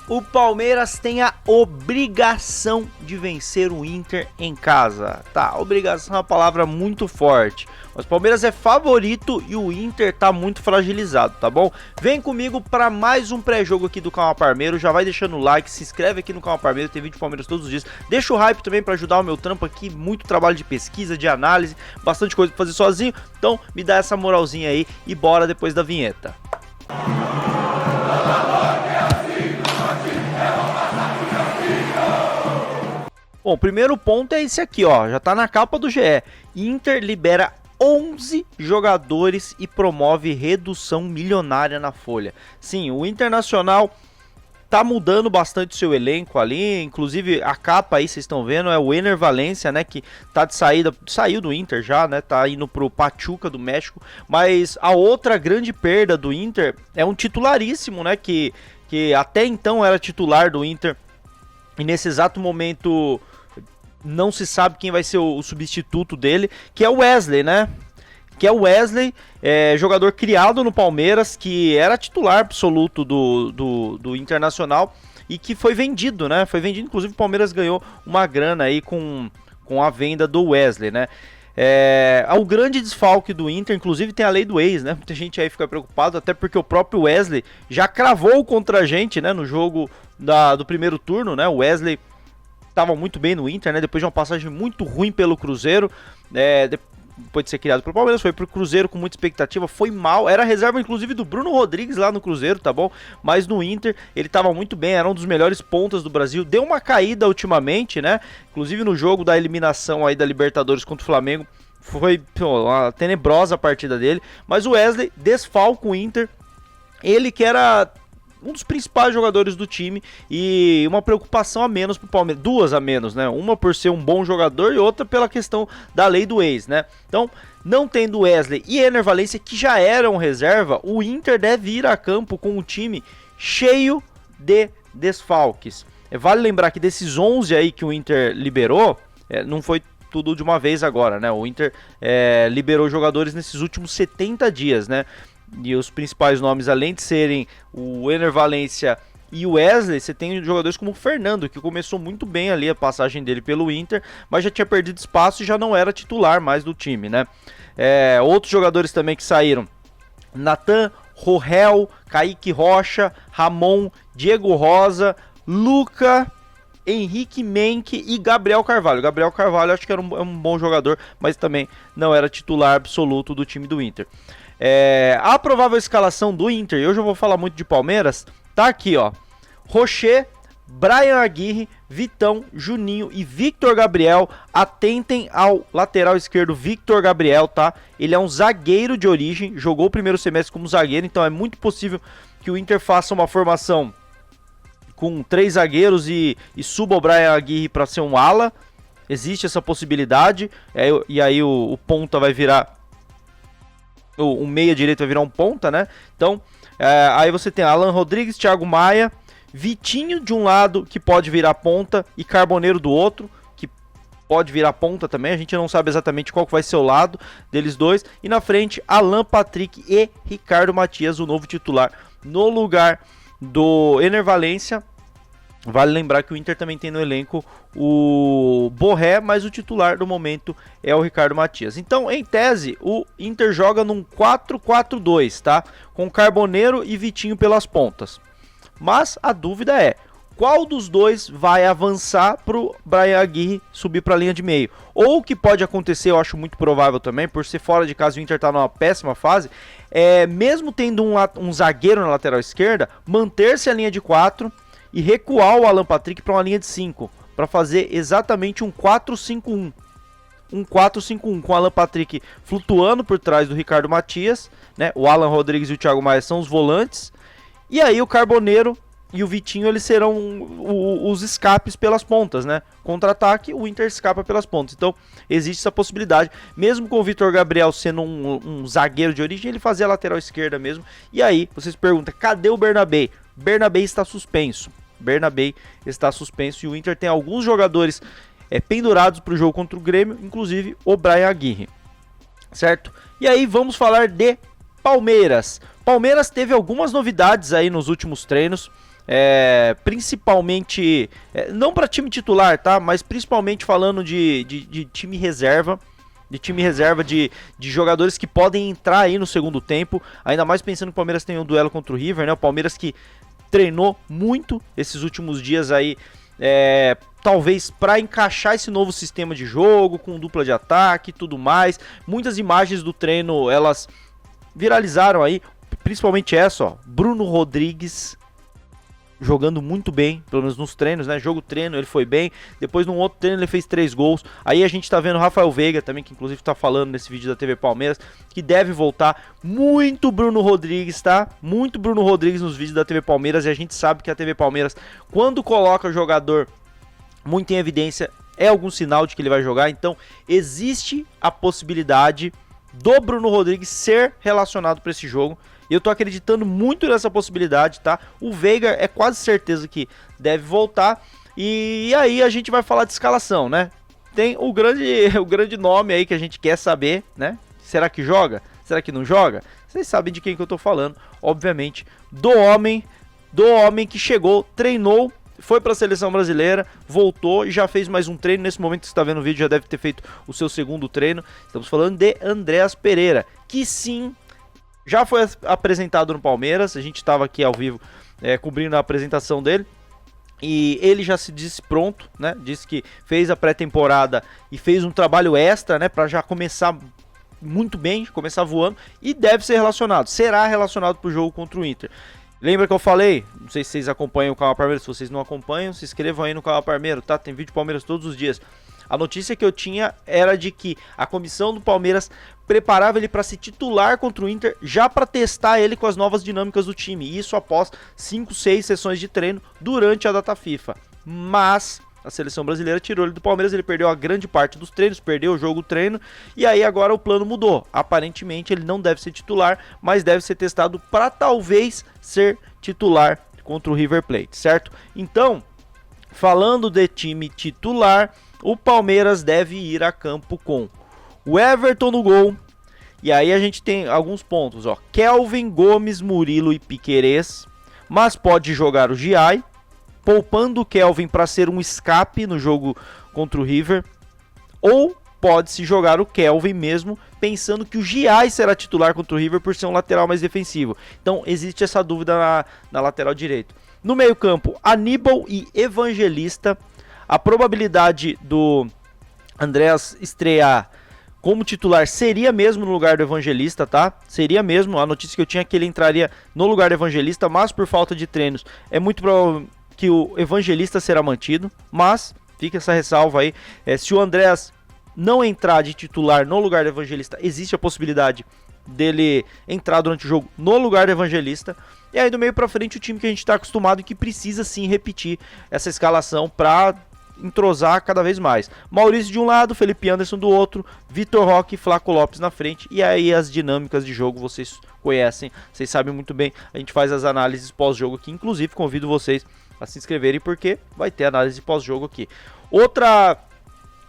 O Palmeiras tem a obrigação de vencer o Inter em casa. Tá, obrigação é uma palavra muito forte. Mas o Palmeiras é favorito e o Inter tá muito fragilizado, tá bom? Vem comigo para mais um pré-jogo aqui do Canal Parmeiro. Já vai deixando o like, se inscreve aqui no Canal Parmeiro, tem vídeo de Palmeiras todos os dias. Deixa o hype também para ajudar o meu trampo aqui, muito trabalho de pesquisa, de análise, bastante coisa pra fazer sozinho. Então me dá essa moralzinha aí e bora depois da vinheta. Bom, o primeiro ponto é esse aqui, ó, já tá na capa do GE. Inter libera 11 jogadores e promove redução milionária na folha. Sim, o Internacional tá mudando bastante seu elenco ali, inclusive a capa aí, vocês estão vendo, é o Ener Valencia, né, que tá de saída, saiu do Inter já, né, tá indo pro Pachuca do México, mas a outra grande perda do Inter é um titularíssimo, né, que até então era titular do Inter e nesse exato momento não se sabe quem vai ser o substituto dele, que é o Wesley, né? Que é o Wesley, jogador criado no Palmeiras, que era titular absoluto do Internacional e que foi vendido, né? Foi vendido, inclusive o Palmeiras ganhou uma grana aí com a venda do Wesley, né? O grande desfalque do Inter, inclusive tem a lei do ex, né? Muita gente aí fica preocupado, até porque o próprio Wesley já cravou contra a gente, né? No jogo do primeiro turno, né? O Wesley estava muito bem no Inter, né? Depois de uma passagem muito ruim pelo Cruzeiro, depois de ser criado pelo Palmeiras, foi pro Cruzeiro com muita expectativa, foi mal, era reserva inclusive do Bruno Rodrigues lá no Cruzeiro, tá bom? Mas no Inter ele estava muito bem, era um dos melhores pontas do Brasil, deu uma caída ultimamente, né? Inclusive no jogo da eliminação aí da Libertadores contra o Flamengo, foi uma tenebrosa a partida dele, mas o Wesley desfalca o Inter, ele que era um dos principais jogadores do time e uma preocupação a menos pro Palmeiras, duas a menos, né? Uma por ser um bom jogador e outra pela questão da lei do ex, né? Então, não tendo Wesley e Ener Valencia, que já eram reserva, o Inter deve ir a campo com um time cheio de desfalques. Vale lembrar que desses 11 aí que o Inter liberou, não foi tudo de uma vez agora, né? O Inter liberou jogadores nesses últimos 70 dias, né? E os principais nomes, além de serem o Ener Valencia e o Wesley, você tem jogadores como o Fernando, que começou muito bem ali a passagem dele pelo Inter, mas já tinha perdido espaço e já não era titular mais do time, né? Outros jogadores também que saíram: Natan, Rohel, Kaique Rocha, Ramon, Diego Rosa, Luca, Henrique Menck e Gabriel Carvalho. Gabriel Carvalho acho que era um bom jogador, mas também não era titular absoluto do time do Inter. A provável escalação do Inter, e hoje eu vou falar muito de Palmeiras, tá aqui, ó: Rocher, Brian Aguirre, Vitão, Juninho e Victor Gabriel. Atentem ao lateral esquerdo Victor Gabriel, tá? Ele é um zagueiro de origem, jogou o primeiro semestre como zagueiro, então é muito possível que o Inter faça uma formação com 3 zagueiros e suba o Brian Aguirre para ser um ala. Existe essa possibilidade, e aí o ponta vai virar, o meia direito vai virar um ponta, né? Então, aí você tem Alan Rodrigues, Thiago Maia, Vitinho de um lado, que pode virar ponta, e Carboneiro do outro, que pode virar ponta também. A gente não sabe exatamente qual que vai ser o lado deles dois. E na frente, Alan Patrick e Ricardo Matias, o novo titular, no lugar do Ener Valencia. Vale lembrar que o Inter também tem no elenco o Borré, mas o titular do momento é o Ricardo Matias. Então, em tese, o Inter joga num 4-4-2, tá? Com Carboneiro e Vitinho pelas pontas. Mas a dúvida é: qual dos dois vai avançar pro Brian Aguirre subir para a linha de meio? Ou o que pode acontecer, eu acho muito provável também, por ser fora de casa e o Inter tá numa péssima fase, mesmo tendo um zagueiro na lateral esquerda, manter-se a linha de 4 e recuar o Alan Patrick para uma linha de 5, para fazer exatamente um 4-5-1. Um 4-5-1, com o Alan Patrick flutuando por trás do Ricardo Matias, né? O Alan Rodrigues e o Thiago Maia são os volantes, e aí o Carboneiro e o Vitinho, eles serão os escapes pelas pontas, né? Contra-ataque, o Inter escapa pelas pontas. Então, existe essa possibilidade. Mesmo com o Victor Gabriel sendo um zagueiro de origem, ele fazia a lateral esquerda mesmo. E aí, vocês perguntam, cadê o Bernabé? Bernabé está suspenso. Bernabé está suspenso e o Inter tem alguns jogadores pendurados para o jogo contra o Grêmio, inclusive o Brian Aguirre, certo? E aí vamos falar de Palmeiras. Palmeiras teve algumas novidades aí nos últimos treinos. principalmente, não para time titular, tá? Mas principalmente falando de time reserva. De jogadores que podem entrar aí no segundo tempo, ainda mais pensando que o Palmeiras tem um duelo contra o River, né? O Palmeiras que treinou muito esses últimos dias aí, talvez para encaixar esse novo sistema de jogo, com dupla de ataque e tudo mais. Muitas imagens do treino, elas viralizaram aí, principalmente essa, ó, Bruno Rodrigues jogando muito bem, pelo menos nos treinos, né? Jogo-treino ele foi bem, depois num outro treino ele fez 3 gols. Aí a gente tá vendo o Rafael Veiga também, que inclusive tá falando nesse vídeo da TV Palmeiras, que deve voltar. Muito Bruno Rodrigues, tá? Muito Bruno Rodrigues nos vídeos da TV Palmeiras, e a gente sabe que a TV Palmeiras, quando coloca o jogador muito em evidência, é algum sinal de que ele vai jogar. Então existe a possibilidade do Bruno Rodrigues ser relacionado para esse jogo. Eu tô acreditando muito nessa possibilidade, tá? O Veiga é quase certeza que deve voltar. E aí a gente vai falar de escalação, né? Tem o grande nome aí que a gente quer saber, né? Será que joga? Será que não joga? Vocês sabem de quem que eu tô falando. Obviamente, do homem que chegou, treinou, foi para a seleção brasileira, voltou e já fez mais um treino. Nesse momento que você está vendo o vídeo, já deve ter feito o seu segundo treino. Estamos falando de Andreas Pereira, que sim, já foi apresentado no Palmeiras. A gente estava aqui ao vivo cobrindo a apresentação dele. E ele já se disse pronto, né? Disse que fez a pré-temporada e fez um trabalho extra, né? Para já começar muito bem, começar voando. E deve ser relacionado, será relacionado para o jogo contra o Inter. Lembra que eu falei? Não sei se vocês acompanham o canal Palmeiras. Se vocês não acompanham, se inscrevam aí no canal Palmeiras, tá? Tem vídeo Palmeiras todos os dias. A notícia que eu tinha era de que a comissão do Palmeiras preparava ele para se titular contra o Inter, já para testar ele com as novas dinâmicas do time. Isso após 5, 6 sessões de treino durante a data FIFA. Mas a seleção brasileira tirou ele do Palmeiras, ele perdeu a grande parte dos treinos, perdeu o jogo treino, e aí agora o plano mudou. Aparentemente ele não deve ser titular, mas deve ser testado para talvez ser titular contra o River Plate, certo? Então, falando de time titular, o Palmeiras deve ir a campo com o Everton no gol. E aí a gente tem alguns pontos, ó. Kelvin, Gomes, Murilo e Piquerez. Mas pode jogar o Giai, poupando o Kelvin para ser um escape no jogo contra o River. Ou pode-se jogar o Kelvin mesmo, pensando que o Giai será titular contra o River por ser um lateral mais defensivo. Então existe essa dúvida na lateral direito. No meio campo, Aníbal e Evangelista. A probabilidade do Andreas estrear como titular seria mesmo no lugar do Evangelista, tá? Seria mesmo. A notícia que eu tinha é que ele entraria no lugar do Evangelista, mas por falta de treinos é muito provável que o Evangelista será mantido. Mas fica essa ressalva aí. Se o Andreas não entrar de titular no lugar do Evangelista, existe a possibilidade dele entrar durante o jogo no lugar do Evangelista. E aí do meio pra frente o time que a gente tá acostumado e que precisa sim repetir essa escalação pra entrosar cada vez mais. Maurício de um lado, Felipe Anderson do outro, Vitor Roque e Flaco Lopes na frente. E aí as dinâmicas de jogo vocês conhecem, vocês sabem muito bem. A gente faz as análises pós-jogo aqui, inclusive convido vocês a se inscreverem porque vai ter análise pós-jogo aqui. Outra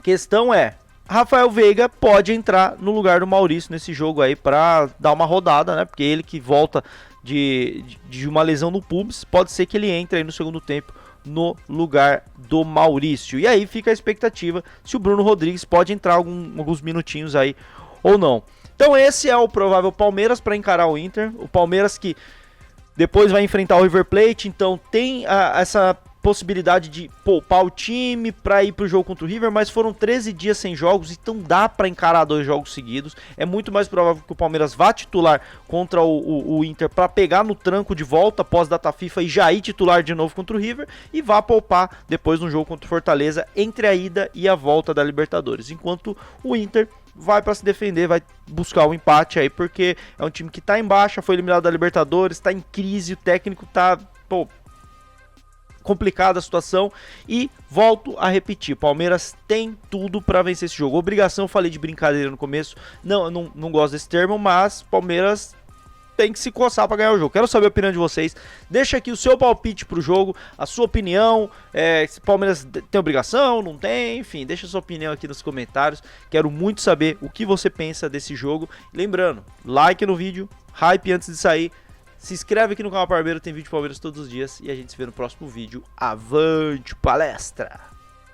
questão é, Rafael Veiga pode entrar no lugar do Maurício nesse jogo aí para dar uma rodada, né? Porque ele que volta de uma lesão no pubis, pode ser que ele entre aí no segundo tempo no lugar do Maurício. E aí fica a expectativa se o Bruno Rodrigues pode entrar alguns minutinhos aí ou não. Então esse é o provável Palmeiras para encarar o Inter. O Palmeiras que depois vai enfrentar o River Plate, então tem essa possibilidade de poupar o time para ir pro jogo contra o River, mas foram 13 dias sem jogos, então dá para encarar 2 jogos seguidos. É muito mais provável que o Palmeiras vá titular contra o Inter para pegar no tranco de volta após data FIFA e já ir titular de novo contra o River, e vá poupar depois no jogo contra o Fortaleza entre a ida e a volta da Libertadores, enquanto o Inter vai para se defender, vai buscar o empate aí, porque é um time que tá em baixa, foi eliminado da Libertadores, tá em crise, o técnico tá, complicada a situação. E volto a repetir, Palmeiras tem tudo para vencer esse jogo. Obrigação, falei de brincadeira no começo, não gosto desse termo, mas Palmeiras tem que se coçar para ganhar o jogo. Quero saber a opinião de vocês, deixa aqui o seu palpite pro jogo, a sua opinião, se Palmeiras tem obrigação, não tem, enfim, deixa a sua opinião aqui nos comentários, quero muito saber o que você pensa desse jogo. Lembrando, like no vídeo, hype antes de sair, Se inscreve aqui no canal Parmeiro, tem vídeo de Palmeiras todos os dias. E a gente se vê no próximo vídeo. Avante palestra!